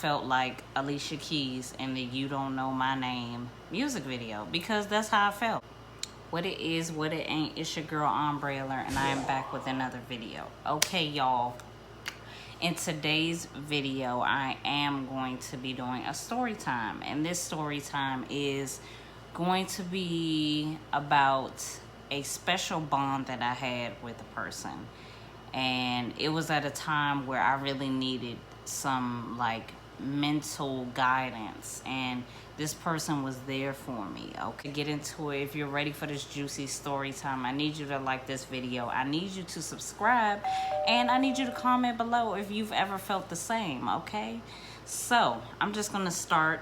felt like Alicia Keys in the You Don't Know My Name music video, because that's how I felt. What it is, what it ain't, it's your girl Umbrella, and I am back with another video. Okay, y'all. In today's video, I am going to be doing a story time, and this story time is going to be about a special bond that I had with a person. And it was at a time where I really needed some like mental guidance, and this person was there for me. Okay, get into it. If you're ready for this juicy story time, I need you to like this video, I need you to subscribe, and I need you to comment below if you've ever felt the same. Okay, so I'm just gonna start.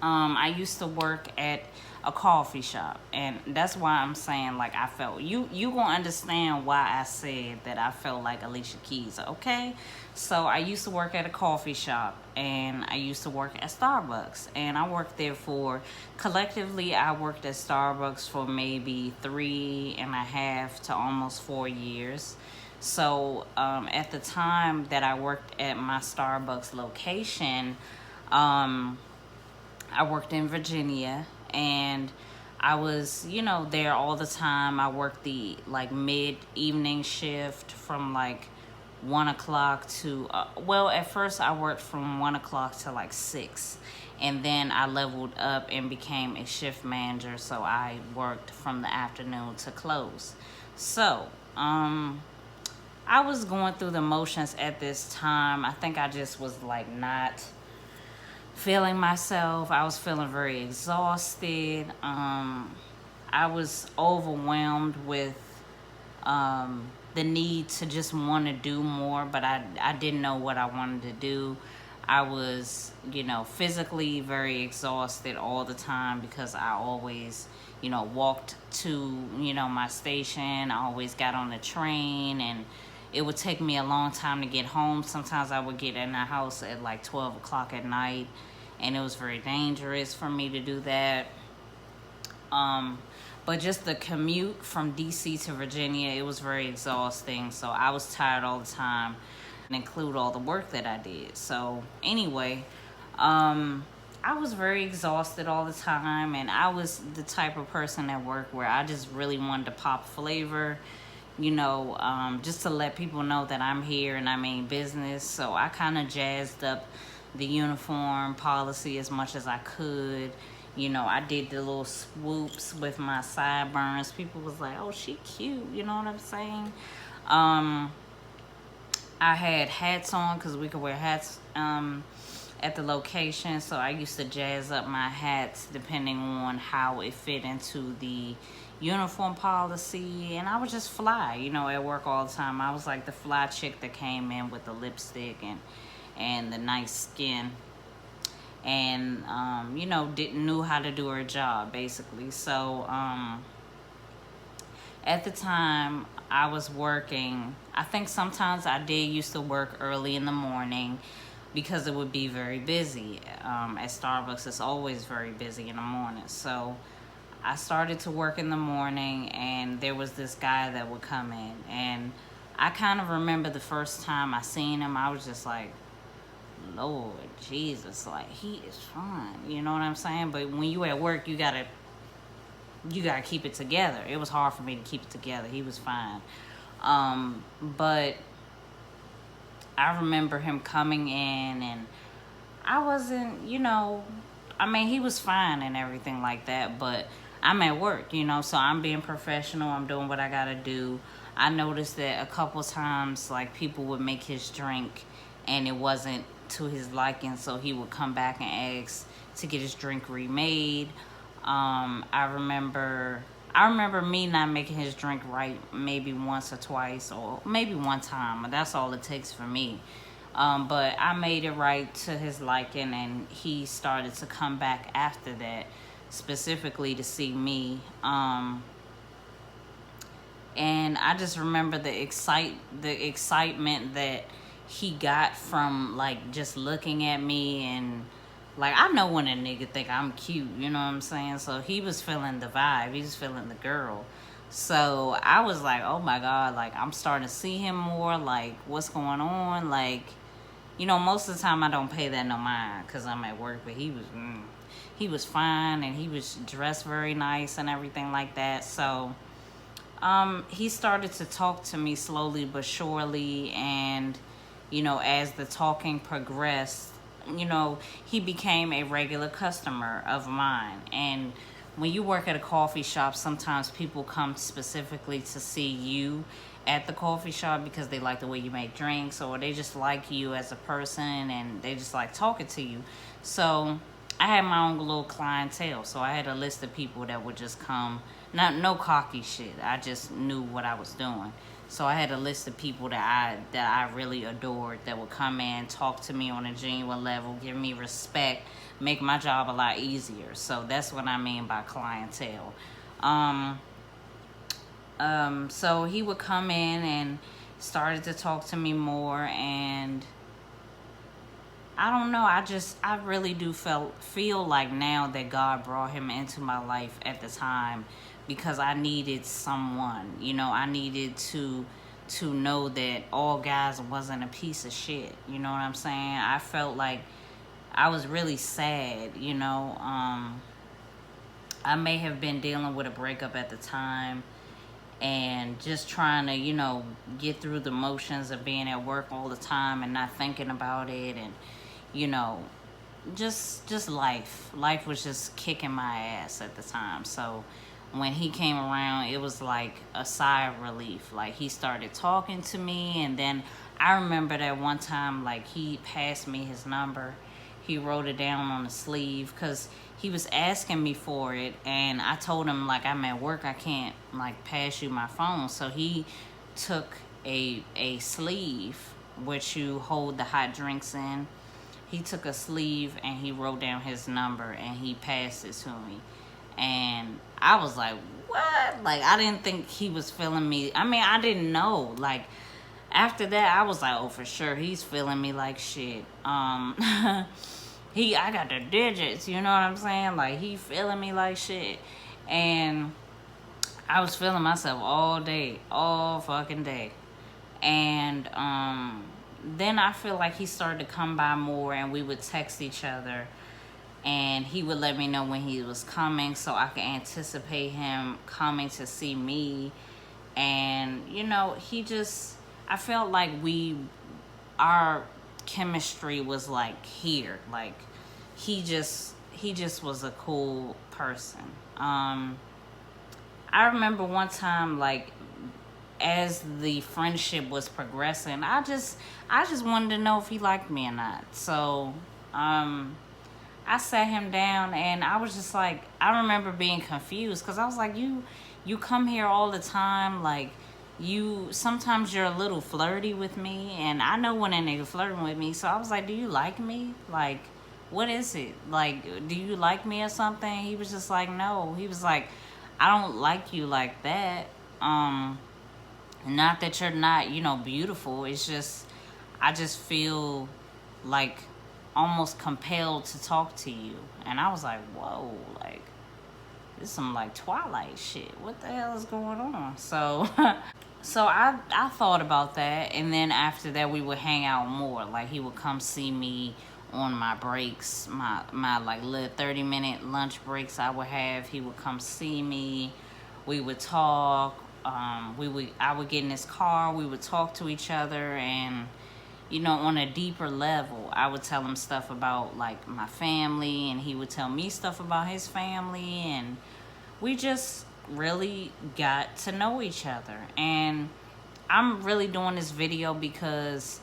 I used to work at a coffee shop, and that's why I'm saying like I felt, you gonna understand why I said that I felt like Alicia Keys. Okay, so I used to work at a coffee shop, and I used to work at Starbucks, and I worked there for, collectively I worked at Starbucks for maybe 3.5 to almost 4 years. So at the time that I worked at my Starbucks location, I worked in Virginia, and I was, there all the time. I worked the like mid-evening shift from like 1 o'clock to, well, at first I worked from 1 o'clock to like 6. And then I leveled up and became a shift manager. So I worked from the afternoon to close. So, I was going through the motions at this time. I think I just was like not feeling myself. I was feeling very exhausted. I was overwhelmed with the need to just want to do more, but I didn't know what I wanted to do. I was, physically very exhausted all the time, because I always, walked to, my station. I always got on the train, and it would take me a long time to get home. Sometimes I would get in the house at like 12 o'clock at night, and it was very dangerous for me to do that. But just the commute from DC to Virginia, it was very exhausting. So I was tired all the time, and include all the work that I did. So anyway, I was very exhausted all the time, and I was the type of person at work where I just really wanted to pop flavor, just to let people know that I'm here and I mean business. So I kind of jazzed up the uniform policy as much as I could. I did the little swoops with my sideburns. People was like, oh, she cute, you know what I'm saying? I had hats on, because we could wear hats at the location. So I used to jazz up my hats depending on how it fit into the uniform policy. And I would just fly, at work all the time. I was like the fly chick that came in with the lipstick and the nice skin, and didn't know how to do her job, basically. So at the time I was working, I think sometimes I did used to work early in the morning, because it would be very busy. At Starbucks, it's always very busy in the morning. So I started to work in the morning, and there was this guy that would come in, and I kind of remember the first time I seen him, I was just like, Lord Jesus, like, he is fine, you know what I'm saying? But when you at work, you gotta keep it together. It was hard for me to keep it together. He was fine. But I remember him coming in, and I wasn't, he was fine and everything like that, but I'm at work, so I'm being professional. I'm doing what I gotta do. I noticed that a couple times, like, people would make his drink, and it wasn't to his liking, so he would come back and ask to get his drink remade. I remember me not making his drink right maybe once or twice, or maybe one time. That's all it takes for me. But I made it right to his liking, and he started to come back after that, specifically to see me. And I just remember the excitement that he got from like just looking at me, and like, I know when a nigga think I'm cute, you know what I'm saying? So he was feeling the vibe, he was feeling the girl. So I was like, oh my God, like, I'm starting to see him more, like, what's going on? Like, you know, most of the time I don't pay that no mind because I'm at work, but he was fine, and he was dressed very nice and everything like that. So he started to talk to me slowly but surely, and you know, as the talking progressed, you know, he became a regular customer of mine. And when you work at a coffee shop, sometimes people come specifically to see you at the coffee shop because they like the way you make drinks, or they just like you as a person, and they just like talking to you. So I had my own little clientele, so I had a list of people that would just come. Not no cocky shit. I just knew what I was doing. So I had a list of people that I really adored that would come in, talk to me on a genuine level, give me respect, make my job a lot easier. So that's what I mean by clientele. So he would come in and started to talk to me more, and I don't know, I really do feel like now that God brought him into my life at the time because I needed someone, you know, I needed to know that all guys wasn't a piece of shit, you know what I'm saying? I felt like I was really sad, you know. I may have been dealing with a breakup at the time and just trying to, you know, get through the motions of being at work all the time and not thinking about it, and you know, just life was just kicking my ass at the time. So when he came around, it was like a sigh of relief. Like, he started talking to me, and then I remember that one time, like, he passed me his number. He wrote it down on the sleeve because he was asking me for it, and I told him, like, I'm at work, I can't like pass you my phone. So he took a sleeve which you hold the hot drinks in. He took a sleeve and he wrote down his number and he passed it to me. And I was like, what? Like, I didn't think he was feeling me. I mean, I didn't know. Like, after that, I was like, oh, for sure, he's feeling me like shit. I got the digits, you know what I'm saying? Like, he feeling me like shit. And I was feeling myself all day, all fucking day. And then I feel like he started to come by more, and we would text each other, and he would let me know when he was coming so I could anticipate him coming to see me. And you know, I felt like our chemistry was like here. Like, he just was a cool person. I remember one time, like, as the friendship was progressing, I just wanted to know if he liked me or not. So I sat him down, and I was just like, I remember being confused because I was like, you come here all the time, like, sometimes you're a little flirty with me, and I know when a nigga flirting with me. So I was like, do you like me? Like, what is it? Like, do you like me or something? He was just like, no. He was like, I don't like you like that. Not that you're not, you know, beautiful. It's just, I just feel like almost compelled to talk to you. And I was like, whoa, like, this is some like Twilight shit. What the hell is going on? So so I thought about that, and then after that we would hang out more. Like, he would come see me on my breaks, my like little 30-minute lunch breaks I would have. He would come see me. We would talk. I would get in his car. We would talk to each other, and you know, on a deeper level, I would tell him stuff about like my family, and he would tell me stuff about his family, and we just really got to know each other. And I'm really doing this video because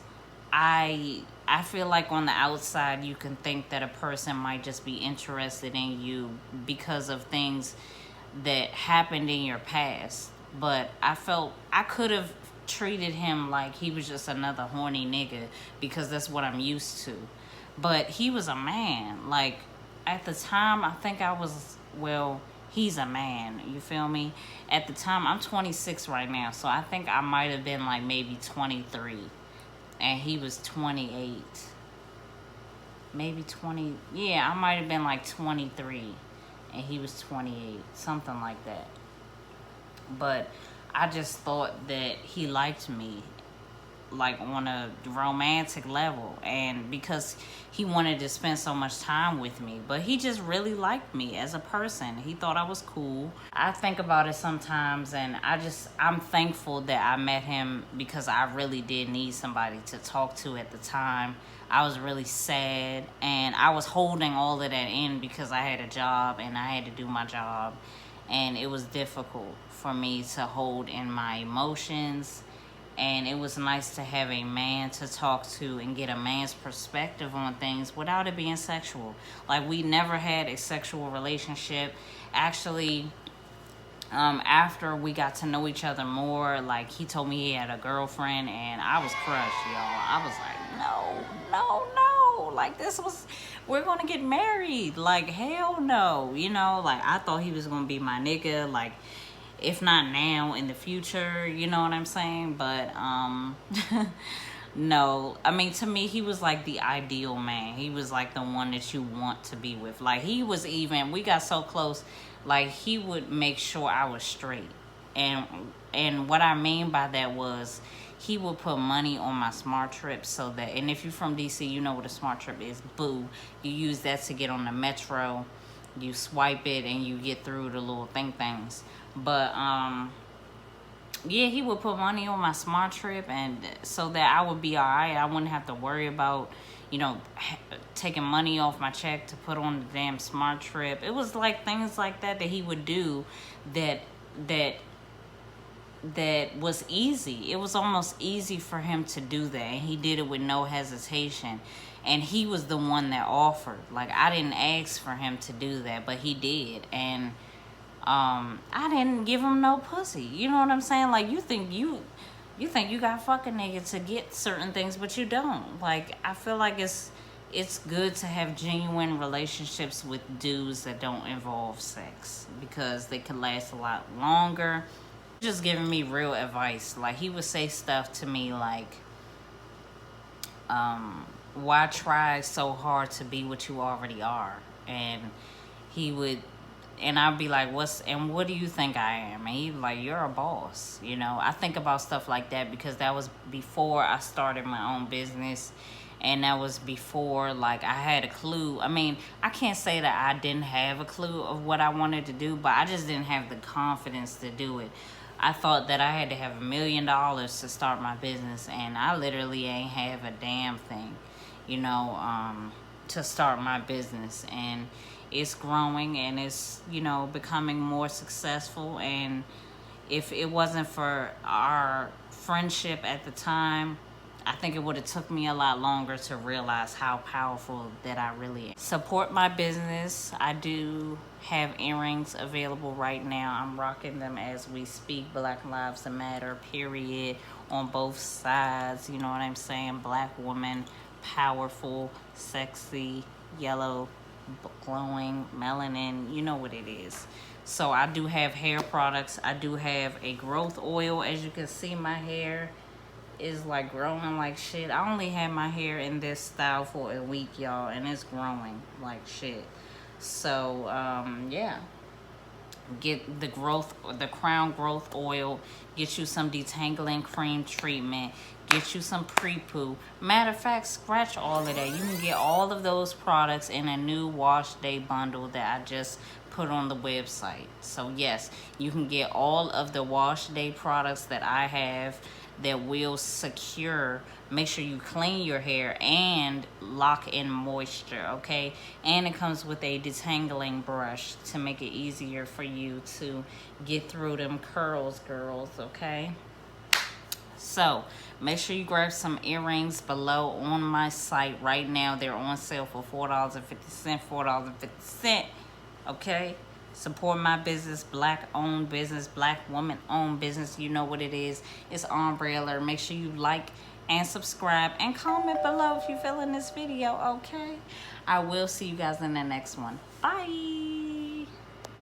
I feel like on the outside you can think that a person might just be interested in you because of things that happened in your past. But I felt I could have treated him like he was just another horny nigga because that's what I'm used to. But he was a man. Like, at the time, I think I was, well, he's a man, you feel me? At the time, I'm 26 right now, so I think I might have been like maybe 23, and he was 28. Maybe 20, yeah, I might have been like 23, and he was 28, something like that. But I just thought that he liked me, like on a romantic level, and because he wanted to spend so much time with me, but he just really liked me as a person. He thought I was cool. I think about it sometimes, and I'm thankful that I met him, because I really did need somebody to talk to at the time. I was really sad, and I was holding all of that in because I had a job and I had to do my job, and it was difficult for me to hold in my emotions. And it was nice to have a man to talk to and get a man's perspective on things without it being sexual. Like, we never had a sexual relationship. Actually, after we got to know each other more, like, he told me he had a girlfriend, and I was crushed, y'all. I was like, no, like, we're gonna get married. Like, hell no, you know. Like, I thought he was gonna be my nigga, like, if not now, in the future, you know what I'm saying? But no, I mean, to me, he was like the ideal man. He was like the one that you want to be with. Like, we got so close, like, he would make sure I was straight. And what I mean by that was, he would put money on my smart trip, so that, and if you're from DC, you know what a smart trip is. Boo. You use that to get on the metro. You swipe it and you get through the little things. But yeah, he would put money on my smart trip, and so that I would be all right. I wouldn't have to worry about, you know, taking money off my check to put on the damn smart trip. It was like things like that he would do that was easy. It was almost easy for him to do that, and he did it with no hesitation. And he was the one that offered. Like, I didn't ask for him to do that, but he did. And I didn't give him no pussy. You know what I'm saying? Like, you think you got fucking nigga to get certain things, but you don't. Like, I feel like it's good to have genuine relationships with dudes that don't involve sex, because they can last a lot longer. Just giving me real advice. Like, he would say stuff to me like, why try so hard to be what you already are? And I'd be like, what do you think I am? And he'd be like, you're a boss. You know, I think about stuff like that because that was before I started my own business. And that was before, like, I had a clue. I mean, I can't say that I didn't have a clue of what I wanted to do, but I just didn't have the confidence to do it. I thought that I had to have $1 million to start my business, and I literally ain't have a damn thing, you know, to start my business. And it's growing, and it's, you know, becoming more successful. And if it wasn't for our friendship at the time, I think it would have took me a lot longer to realize how powerful that I really am. Support my business. I do have earrings available right now. I'm rocking them as we speak. Black Lives Matter, period, on both sides. You know what I'm saying? Black woman, powerful, sexy, yellow, glowing, melanin. You know what it is. So I do have hair products. I do have a growth oil. As you can see, my hair is like growing like shit. I only had my hair in this style for a week, y'all, and it's growing like shit. So yeah, get the crown growth oil, get you some detangling cream treatment, get you some pre-poo. Matter of fact, scratch all of that. You can get all of those products in a new wash day bundle that I just put on the website. So yes, you can get all of the wash day products that I have that will secure, make sure you clean your hair and lock in moisture, okay? And it comes with a detangling brush to make it easier for you to get through them curls, girls, okay? So make sure you grab some earrings below on my site right now. They're on sale for $4.50, $4.50, okay? Support my business, black owned business, black woman owned business. You know what it is. It's Umbrella. Make sure you like and subscribe and comment below if you're feeling this video, okay? I will see you guys in the next one. Bye.